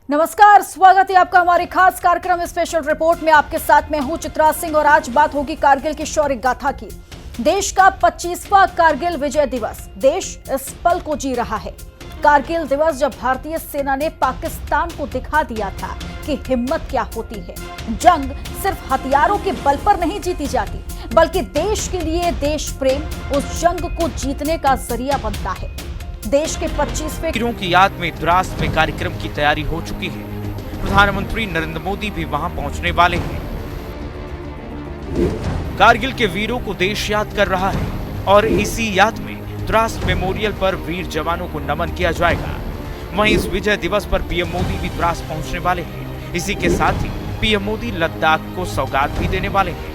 नमस्कार, स्वागत है आपका हमारे खास कार्यक्रम स्पेशल रिपोर्ट में। आपके साथ मैं हूं चित्रा सिंह और आज बात होगी कारगिल की शौर्य गाथा की। देश का 25वां कारगिल विजय दिवस, देश इस पल को जी रहा है। कारगिल दिवस जब भारतीय सेना ने पाकिस्तान को दिखा दिया था कि हिम्मत क्या होती है। जंग सिर्फ हथियारों के बल पर नहीं जीती जाती, बल्कि देश के लिए देश प्रेम उस जंग को जीतने का जरिया बनता है। देश के 25वें वीरों की याद में द्रास में कार्यक्रम की तैयारी हो चुकी है। प्रधानमंत्री नरेंद्र मोदी भी वहां पहुंचने वाले हैं। कारगिल के वीरों को देश याद कर रहा है और इसी याद में द्रास मेमोरियल पर वीर जवानों को नमन किया जाएगा। वहीं इस विजय दिवस पर पीएम मोदी भी द्रास पहुंचने वाले हैं। इसी के साथ ही पीएम मोदी लद्दाख को सौगात भी देने वाले हैं।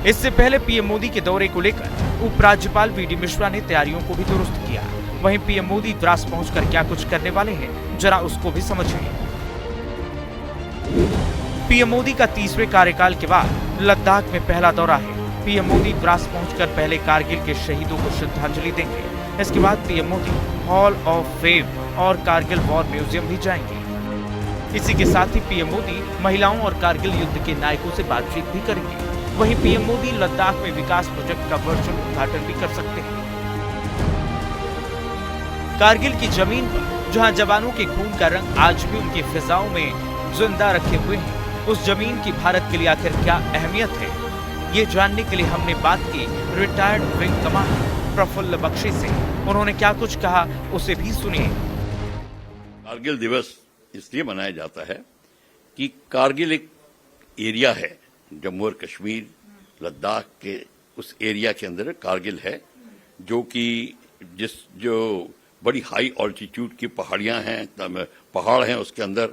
इससे पहले पीएम मोदी के दौरे को लेकर उपराज्यपाल वी.डी. मिश्रा ने तैयारियों को भी दुरुस्त किया। वहीं पीएम मोदी द्रास पहुंचकर क्या कुछ करने वाले हैं, जरा उसको भी समझिए। पीएम मोदी का 30वें कार्यकाल के बाद लद्दाख में पहला दौरा है। पीएम मोदी द्रास पहुंचकर पहले कारगिल के शहीदों को श्रद्धांजलि देंगे। इसके बाद PM Modi hall of fame और कारगिल वॉर म्यूजियम भी जाएंगे। इसी के साथ ही पीएम मोदी महिलाओं और कारगिल युद्ध के नायकों से बातचीत भी करेंगे। वहीं पीएम मोदी लद्दाख में विकास प्रोजेक्ट का वर्चुअल उद्घाटन भी कर सकते हैं। कारगिल की जमीन पर जहां जवानों के खून का रंग आज भी उनकी फिजाओं में जिंदा रखे हुए हैं, उस जमीन की भारत के लिए आखिर क्या अहमियत है, ये जानने के लिए हमने बात की retired wing commander Praful Bakshi से। उन्होंने क्या कुछ कहा, उसे भी सुनिए। कारगिल दिवस इसलिए मनाया जाता है कि कारगिल एक एरिया है, जम्मू और कश्मीर लद्दाख के उस एरिया के अंदर कारगिल है, जो कि जो बड़ी हाई ऑल्टीट्यूड की पहाड़ियां हैं, पहाड़ हैं उसके अंदर,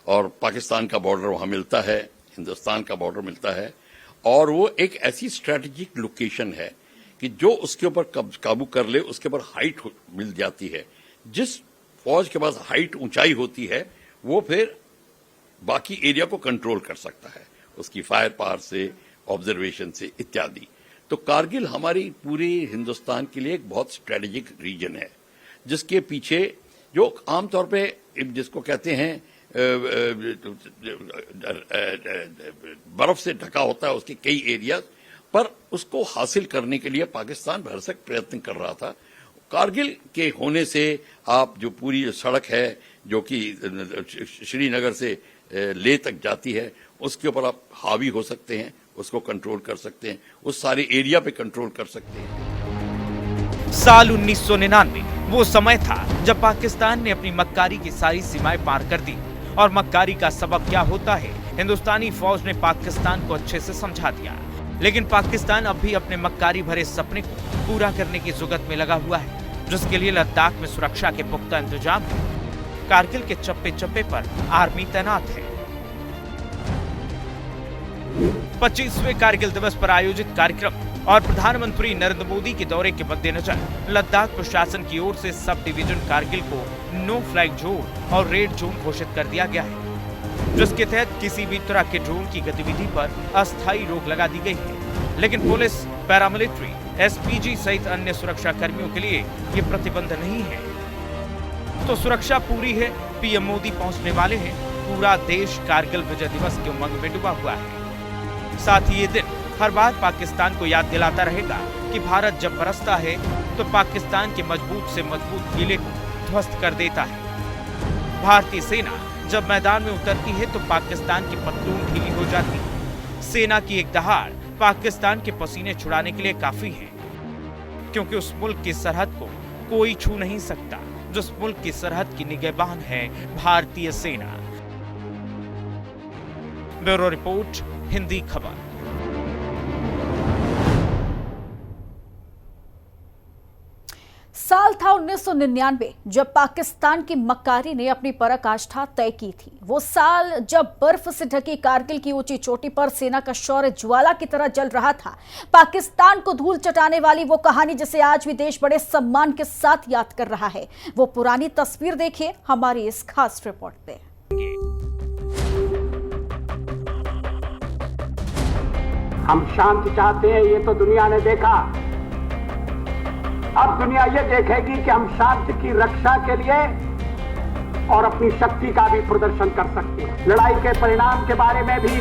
और पाकिस्तान का बॉर्डर वहां मिलता है, हिंदुस्तान का बॉर्डर मिलता है। और वो एक ऐसी स्ट्रेटेजिक लोकेशन है कि जो उसके ऊपर काबू कर ले, उसके ऊपर हाइट मिल जाती है। जिस फौज के पास हाइट ऊंचाई होती है, वो फिर बाकी एरिया को कंट्रोल कर सकता है, उसकी फायर पावर से, ऑब्जर्वेशन से इत्यादि। तो कारगिल हमारी पूरे हिंदुस्तान के लिए एक बहुत स्ट्रेटेजिक रीजन है, जिसके पीछे जो आमतौर पे जिसको कहते हैं बर्फ से ढका होता है, उसके कई एरिया पर उसको हासिल करने के लिए पाकिस्तान भरसक प्रयत्न कर रहा था। कारगिल के होने से आप जो पूरी सड़क है जो कि श्रीनगर से लेह तक जाती है, उसके ऊपर आप हावी हो सकते हैं, उसको कंट्रोल कर सकते हैं, उस सारे एरिया पे कंट्रोल कर सकते हैं। साल 1999 वो समय था जब पाकिस्तान ने अपनी मक्कारी की सारी सीमाएं पार कर दी। और मक्कारी का सबब क्या होता है, हिंदुस्तानी फौज ने पाकिस्तान को अच्छे से समझा दिया। लेकिन पाकिस्तान अब भी अपने मक्कारी भरे सपने को पूरा करने की जुगत में लगा हुआ है, जिसके लिए लद्दाख में सुरक्षा के पुख्ता इंतजाम है। कारगिल के चप्पे चप्पे पर आर्मी तैनात है। 25वें कारगिल दिवस पर आयोजित कार्यक्रम और प्रधानमंत्री नरेंद्र मोदी के दौरे के मद्देनजर लद्दाख प्रशासन की ओर से सब डिवीजन कारगिल को नो फ्लैग जोन और रेड जोन घोषित कर दिया गया है, जिसके तहत किसी भी तरह के ड्रोन की गतिविधि पर अस्थायी रोक लगा दी गई है। लेकिन पुलिस, पैरामिलिट्री, एसपीजी सहित अन्य सुरक्षा कर्मियों के लिए ये प्रतिबंध नहीं है। तो सुरक्षा पूरी है, पीएम मोदी पहुंचने वाले हैं, पूरा देश कारगिल विजय दिवस के उमंग में डूबा हुआ है। साथ ही ये दिन हर बार पाकिस्तान को याद दिलाता रहेगा कि भारत जब बरसता है तो पाकिस्तान के मजबूत से मजबूत किले को ध्वस्त कर देता है। भारतीय सेना जब मैदान में उतरती है तो पाकिस्तान की पतलून ढीली हो जाती है। सेना की एक दहाड़ पाकिस्तान के पसीने छुड़ाने के लिए काफी है, क्योंकि उस मुल्क की सरहद को कोई छू नहीं सकता, जिस मुल्क की सरहद की निगहबान है भारतीय सेना। ब्यूरो रिपोर्ट, हिंदी खबर। साल था 1999 जब पाकिस्तान की मक्कारी ने अपनी पराकाष्ठा तय की थी। वो साल जब बर्फ से ढकी कारगिल की ऊंची चोटी पर सेना का शौर्य ज्वाला की तरह जल रहा था। पाकिस्तान को धूल चटाने वाली वो कहानी जिसे आज भी देश बड़े सम्मान के साथ याद कर रहा है। वो पुरानी तस्वीर देखिए हमारी इस खास रिपोर्ट में। हम शांति चाहते हैं, ये तो दुनिया ने देखा। अब दुनिया ये देखेगी कि हम शांति की रक्षा के लिए और अपनी शक्ति का भी प्रदर्शन कर सकते हैं। लड़ाई के परिणाम के बारे में भी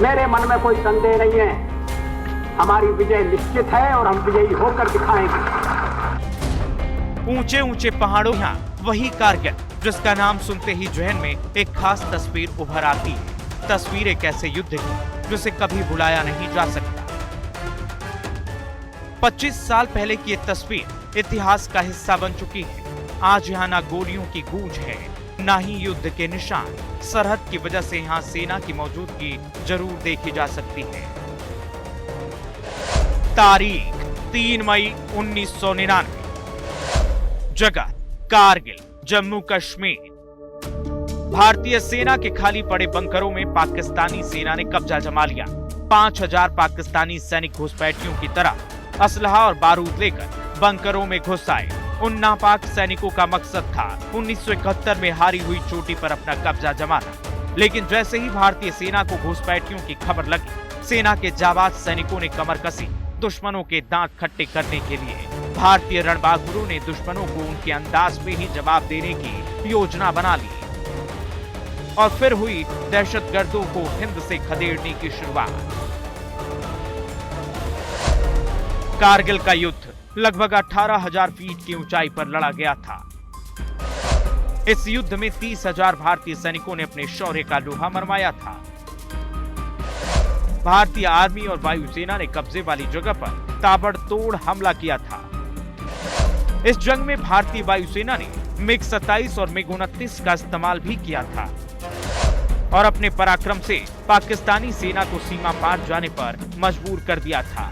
मेरे मन में कोई संदेह नहीं है। हमारी विजय निश्चित है और हम विजयी होकर दिखाएंगे। ऊंचे ऊंचे पहाड़ों यहाँ वही कारगिल जिसका नाम सुनते ही जहन में एक खास तस्वीर उभर आती है। तस्वीर एक ऐसे युद्ध की जिसे कभी भुलाया नहीं जा सकता। 25 साल पहले की ये तस्वीर इतिहास का हिस्सा बन चुकी है। आज यहाँ ना गोलियों की गूंज है, ना ही युद्ध के निशान। सरहद की वजह से यहाँ सेना की मौजूदगी जरूर देखी जा सकती है। तारीख 3 मई 1999। जगह कारगिल, जम्मू कश्मीर। भारतीय सेना के खाली पड़े बंकरों में पाकिस्तानी सेना ने कब्जा जमा लिया। 5000 पाकिस्तानी सैनिक घुसपैठियों की तरह असलहा और बारूद लेकर बंकरों में घुस आए। उन नापाक सैनिकों का मकसद था 1971 में हारी हुई चोटी पर अपना कब्जा जमाना। लेकिन जैसे ही भारतीय सेना को घुसपैठियों की खबर लगी, सेना के जाबाज सैनिकों ने कमर कसी दुश्मनों के दांत खट्टे करने के लिए। भारतीय रणबांकुरों ने दुश्मनों को उनके अंदाज में ही जवाब देने की योजना बना ली और फिर हुई दहशतगर्दों को हिंद से खदेड़ने की शुरुआत। कारगिल का युद्ध लगभग 18,000 फीट की ऊंचाई पर लड़ा गया था। इस युद्ध में 30,000 भारतीय सैनिकों ने अपने शौर्य का लोहा मनवाया था। भारतीय आर्मी और वायुसेना ने कब्जे वाली जगह पर ताबड़तोड़ हमला किया था। इस जंग में भारतीय वायुसेना ने मिग-27 और मिग-29 का इस्तेमाल भी किया था और अपने पराक्रम से पाकिस्तानी सेना को सीमा पार जाने पर मजबूर कर दिया था।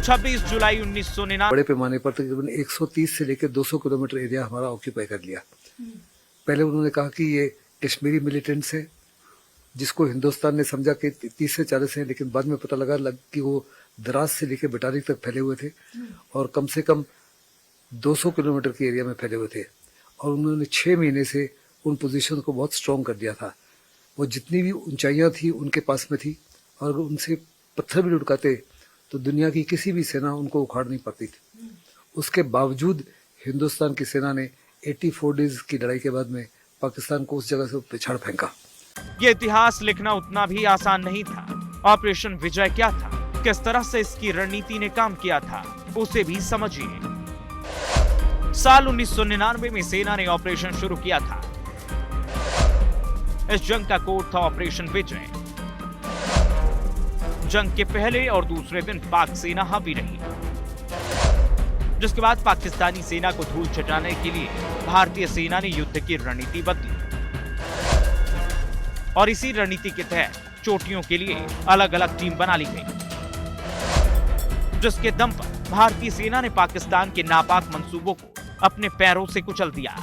26 जुलाई 1999 बड़े पैमाने पर तकरीबन 130 से लेकर 200 किलोमीटर एरिया हमारा ऑक्यूपाई कर लिया। पहले उन्होंने कहा कि ये कश्मीरी मिलिटेंट्स है, जिसको हिंदुस्तान ने समझा कि 30 से 40 हैं, लेकिन बाद में पता लगा कि वो द्रास से लेकर बटारी तक फैले हुए थे और कम से कम 200 किलोमीटर के एरिया में फैले हुए थे। और उन्होंने 6 महीने से उन पोजीशन को बहुत स्ट्रॉन्ग कर दिया था। वो जितनी भी ऊंचाइयां थी उनके पास में थी और उनसे पत्थर भी लुढ़काते तो दुनिया की किसी भी सेना उनको उखाड़ नहीं पाती थी। उसके बावजूद हिंदुस्तान की सेना ने 84 डेज की लड़ाई के बाद में पाकिस्तान को उस जगह से पिछाड़ फेंका। ये इतिहास लिखना उतना भी आसान नहीं था। ऑपरेशन विजय क्या था, किस तरह से इसकी रणनीति ने काम किया था, उसे भी समझिए। साल 1999 में सेना ने ऑपरेशन शुरू किया था। इस जंग का कोड था ऑपरेशन विजय। जंग के पहले और दूसरे दिन पाक सेना हावी रही, जिसके बाद पाकिस्तानी सेना को धूल चटाने के लिए भारतीय सेना ने युद्ध की रणनीति बदली और इसी रणनीति के तहत चोटियों के लिए अलग अलग टीम बना ली गई, जिसके दम पर भारतीय सेना ने पाकिस्तान के नापाक मंसूबों को अपने पैरों से कुचल दिया।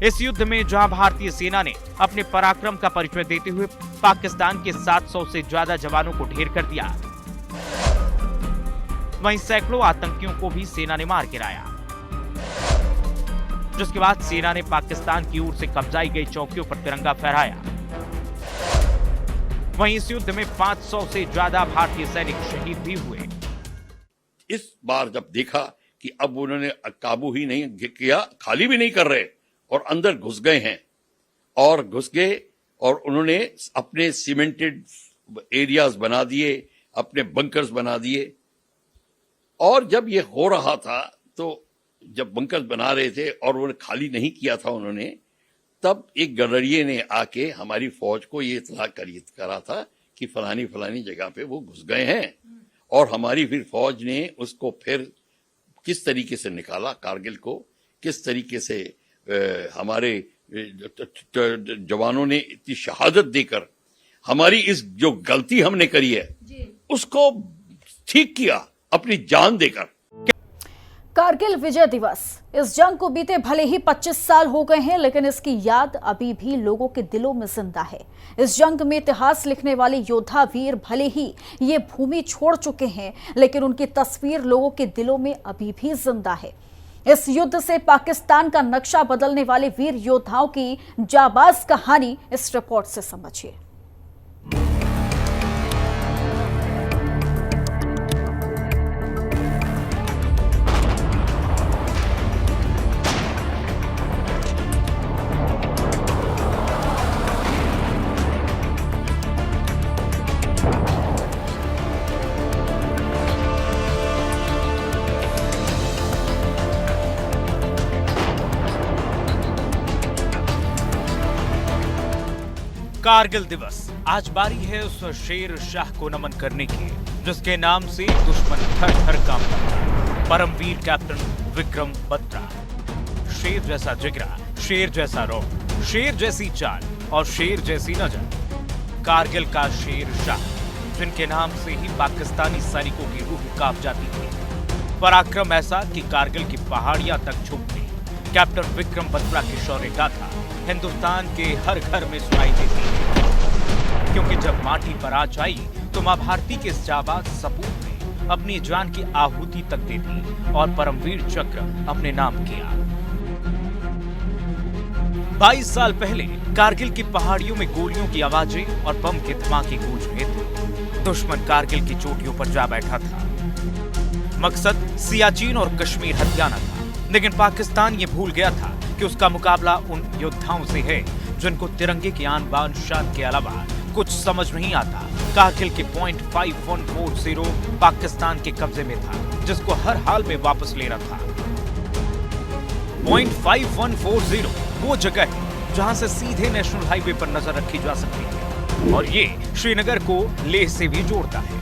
इस युद्ध में जहां भारतीय सेना ने अपने पराक्रम का परिचय देते हुए पाकिस्तान के 700 से ज्यादा जवानों को ढेर कर दिया, वहीं सैकड़ों आतंकियों को भी सेना ने मार गिराया। जिसके बाद सेना ने पाकिस्तान की ओर से कब्जाई गई चौकियों पर तिरंगा फहराया। वहीं इस युद्ध में 500 से ज्यादा भारतीय सैनिक शहीद भी हुए। इस बार जब देखा कि अब उन्होंने काबू ही नहीं किया, खाली भी नहीं कर रहे और अंदर घुस गए हैं और घुस गए और उन्होंने अपने सीमेंटेड एरियाज बना दिए, अपने बंकर्स बना दिए। और जब ये हो रहा था तो जब बंकर्स बना रहे थे और उन्होंने खाली नहीं किया था उन्होंने, तब एक गडरिये ने आके हमारी फौज को ये इत्तला करा था कि फलानी फलानी जगह पे वो घुस गए हैं। और हमारी फिर फौज ने उसको फिर किस तरीके से निकाला, कारगिल को किस तरीके से हमारे जवानों ने इतनी शहादत देकर हमारी इस जो गलती हमने करी है उसको ठीक किया अपनी जान देकर। कारगिल विजय दिवस, इस जंग को बीते भले ही 25 साल हो गए हैं, लेकिन इसकी याद अभी भी लोगों के दिलों में जिंदा है। इस जंग में इतिहास लिखने वाले योद्धा वीर भले ही ये भूमि छोड़ चुके हैं, लेकिन उनकी तस्वीर लोगों के दिलों में अभी भी जिंदा है। इस युद्ध से पाकिस्तान का नक्शा बदलने वाले वीर योद्धाओं की जाबाज कहानी इस रिपोर्ट से समझिए। कारगिल दिवस। आज बारी है उस शेर शाह को नमन करने की जिसके नाम से दुश्मन थर थर कांपता है। परमवीर कैप्टन विक्रम बत्रा। शेर जैसा जिगरा, शेर जैसा रौब, शेर जैसी चाल और शेर जैसी नजर। कारगिल का शेर शाह, जिनके नाम से ही पाकिस्तानी सैनिकों की रूह कांप जाती थी। पराक्रम ऐसा कि कारगिल की पहाड़ियां तक झुक गई। कैप्टन विक्रम बत्रा की शौर्य गाथा हिंदुस्तान के हर घर में सुनाई देती है, क्योंकि जब माटी पर आँच आई तो मां भारती के इस जाबाज सपूत ने अपनी जान की आहुति तक दे दी और परमवीर चक्र अपने नाम किया। 22 साल पहले कारगिल की पहाड़ियों में गोलियों की आवाजें और बम के धमाके गूंज रहे थे। दुश्मन कारगिल की चोटियों पर जा बैठा था। मकसद सियाचिन और कश्मीर हथियाना था, लेकिन पाकिस्तान ये भूल गया था कि उसका मुकाबला उन योद्धाओं से है जिनको तिरंगे की आन बान शान के अलावा कुछ समझ नहीं आता। कारगिल के .5140 पाकिस्तान के कब्जे में था, जिसको हर हाल में वापस लेना था। .5140 वो जगह है जहां से सीधे नेशनल हाईवे पर नजर रखी जा सकती है और ये श्रीनगर को लेह से भी जोड़ता है।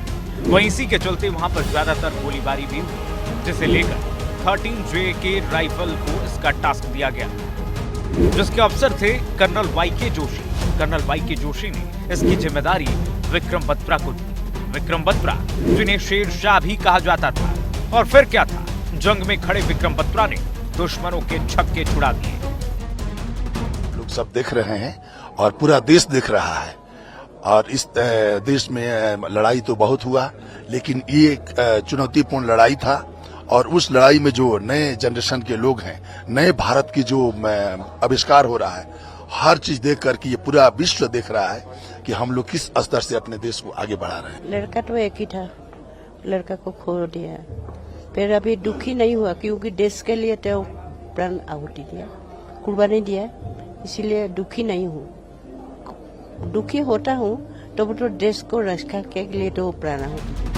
वहीं इसी के चलते वहां पर ज्यादातर गोलीबारी भी हुई, जिसे लेकर 13JK राइफल को इसका टास्क दिया गया, जिसके अफसर थे कर्नल वाईके जोशी। कर्नल वाईके जोशी ने इसकी जिम्मेदारी विक्रम बत्रा को दी। विक्रम बत्रा, जिन्हें शेर शाह भी कहा जाता था। और फिर क्या था, जंग में खड़े विक्रम बत्रा ने दुश्मनों के छक्के छुड़ा दिए। लोग सब देख रहे हैं और पूरा देश देख रहा है, और इस देश में लड़ाई तो बहुत हुआ, लेकिन ये एक चुनौतीपूर्ण लड़ाई था। और उस लड़ाई में जो नए जनरेशन के लोग हैं, नए भारत की जो आविष्कार हो रहा है, हर चीज देख कर के ये पूरा विश्व देख रहा है कि हम लोग किस स्तर से अपने देश को आगे बढ़ा रहे हैं। लड़का तो एक ही था, लड़का को खो दिया। फिर अभी दुखी नहीं हुआ, क्योंकि देश के लिए तो प्राण आहुति दिया, कुर्बानी दिया, इसीलिए दुखी नहीं हूँ। दुखी होता हूँ तो वो तो देश को रक्षा के लिए तो प्राण आहुति।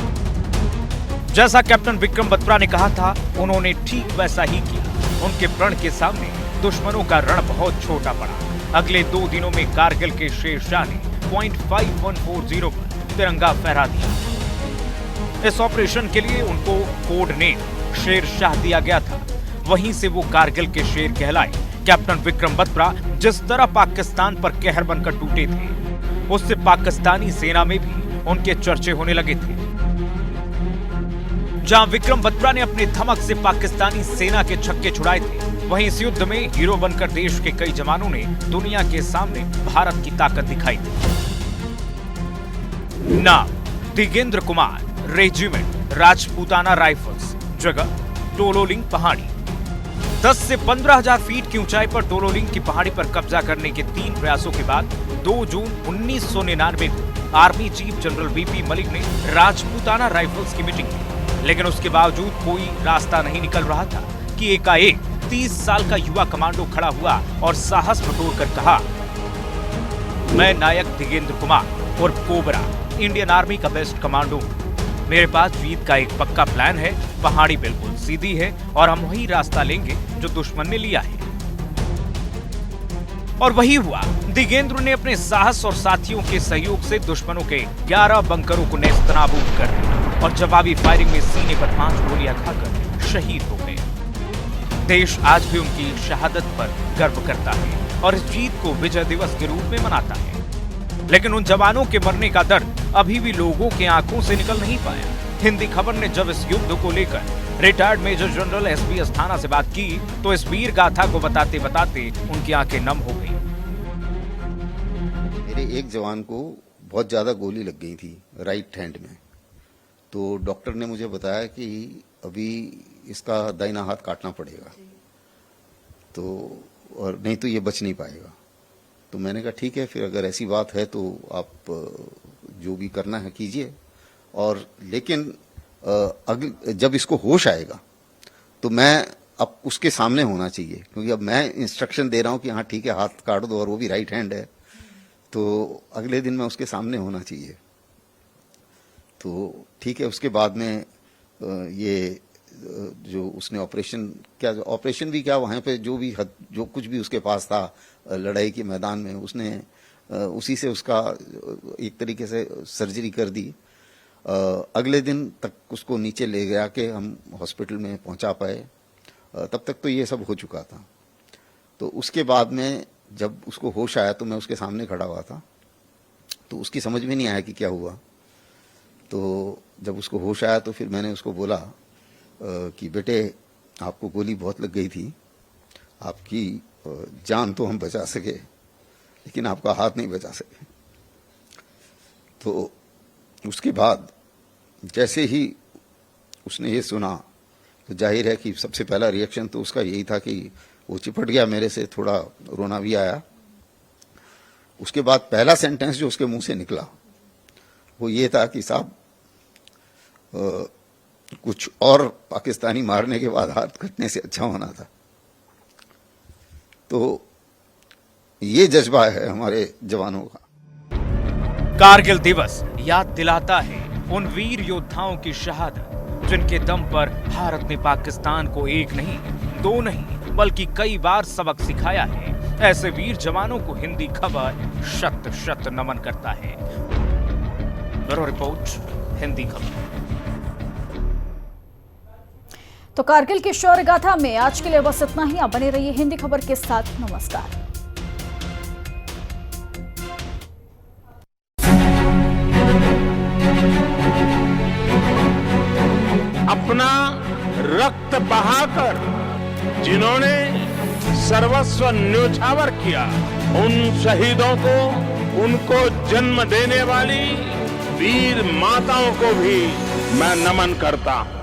जैसा कैप्टन विक्रम बत्रा ने कहा था, उन्होंने ठीक वैसा ही किया। उनके प्रण के सामने दुश्मनों का रण बहुत छोटा पड़ा। अगले 2 दिनों में कारगिल के शेर शाह ने .5140 पर तिरंगा फहरा दिया। इस ऑपरेशन के लिए उनको कोड नेम शेर शाह दिया गया था। वहीं से वो कारगिल के शेर कहलाए। कैप्टन विक्रम बत्रा जिस तरह पाकिस्तान पर कहर बनकर टूटे थे, उससे पाकिस्तानी सेना में भी उनके चर्चे होने लगे थे। जहां विक्रम बत्रा ने अपने धमक से पाकिस्तानी सेना के छक्के छुड़ाए थे, वहीं इस युद्ध में हीरो बनकर देश के कई जवानों ने दुनिया के सामने भारत की ताकत दिखाई थी। नाम दिगेंद्र कुमार, रेजिमेंट राजपूताना राइफल्स, जगह टोलोलिंग पहाड़ी। 10 से 15,000 फीट की ऊंचाई पर टोलोलिंग की पहाड़ी पर कब्जा करने के 3 प्रयासों के बाद 2 जून 1999 को army chief general VP Malik ने राजपूताना राइफल्स की मीटिंग की। लेकिन उसके बावजूद कोई रास्ता नहीं निकल रहा था कि एकाएक 30 साल का युवा कमांडो खड़ा हुआ और साहस बटोर कर कहा, मैं नायक दिगेंद्र कुमार और कोबरा इंडियन आर्मी का बेस्ट कमांडो हूं। मेरे पास जीत का एक पक्का प्लान है। पहाड़ी बिल्कुल सीधी है और हम वही रास्ता लेंगे जो दुश्मन ने लिया है। और वही हुआ। दिगेंद्र ने अपने साहस और साथियों के सहयोग से दुश्मनों के 11 बंकरों को नेस्तनाबूद कर दिया और जवाबी फायरिंग में सीने पर 5 गोलियां खाकर शहीद हो गए। देश आज भी उनकी शहादत पर गर्व करता है और इस जीत को विजय दिवस के रूप में मनाता है। लेकिन उन जवानों के मरने का दर्द अभी भी लोगों के आंखों से निकल नहीं पाया। हिंदी खबर ने जब इस युद्ध को लेकर retired major general SB Asthana से बात की तो इस वीर गाथा को बताते बताते उनकी आंखें नम हो गई। मेरे एक जवान को बहुत ज्यादा गोली लग गई थी राइट हैंड में, तो डॉक्टर ने मुझे बताया कि अभी इसका दाहिना हाथ काटना पड़ेगा, तो और नहीं तो ये बच नहीं पाएगा। तो मैंने कहा ठीक है, फिर अगर ऐसी बात है तो आप जो भी करना है कीजिए। और लेकिन जब इसको होश आएगा तो मैं अब उसके सामने होना चाहिए, क्योंकि अब मैं इंस्ट्रक्शन दे रहा हूं कि हाँ ठीक है हाथ काट दो और वो भी राइट हैंड है, तो अगले दिन मैं उसके सामने होना चाहिए। तो ठीक है, उसके बाद में ये जो उसने ऑपरेशन भी क्या वहाँ पे जो कुछ भी उसके पास था लड़ाई के मैदान में, उसने उसी से उसका एक तरीके से सर्जरी कर दी। अगले दिन तक उसको नीचे ले गया के हम हॉस्पिटल में पहुंचा पाए, तब तक तो ये सब हो चुका था। तो उसके बाद में जब उसको होश आया तो मैं उसके सामने खड़ा हुआ था, तो उसकी समझ में नहीं आया कि क्या हुआ। तो जब उसको होश आया तो फिर मैंने उसको बोला कि बेटे आपको गोली बहुत लग गई थी, आपकी जान तो हम बचा सके लेकिन आपका हाथ नहीं बचा सके। तो उसके बाद जैसे ही उसने ये सुना तो जाहिर है कि सबसे पहला रिएक्शन तो उसका यही था कि वो चिपट गया मेरे से, थोड़ा रोना भी आया। उसके बाद पहला सेंटेंस जो उसके मुंह से निकला वो ये था कि साहब कुछ और पाकिस्तानी मारने के बाद हाथ कटने से अच्छा होना था। तो ये जज्बा है हमारे जवानों का। कारगिल दिवस याद दिलाता है उन वीर योद्धाओं की शहादत जिनके दम पर भारत ने पाकिस्तान को एक नहीं, दो नहीं, बल्कि कई बार सबक सिखाया है। ऐसे वीर जवानों को हिंदी खबर शत शत नमन करता है। ब्यूरो रिपोर्ट, हिंदी खबर। तो कारगिल की शौर्य गाथा में आज के लिए बस इतना ही। आप बने रहिए हिंदी खबर के साथ। नमस्कार। अपना रक्त बहाकर जिन्होंने सर्वस्व न्योछावर किया, उन शहीदों को, उनको जन्म देने वाली वीर माताओं को भी मैं नमन करता हूं।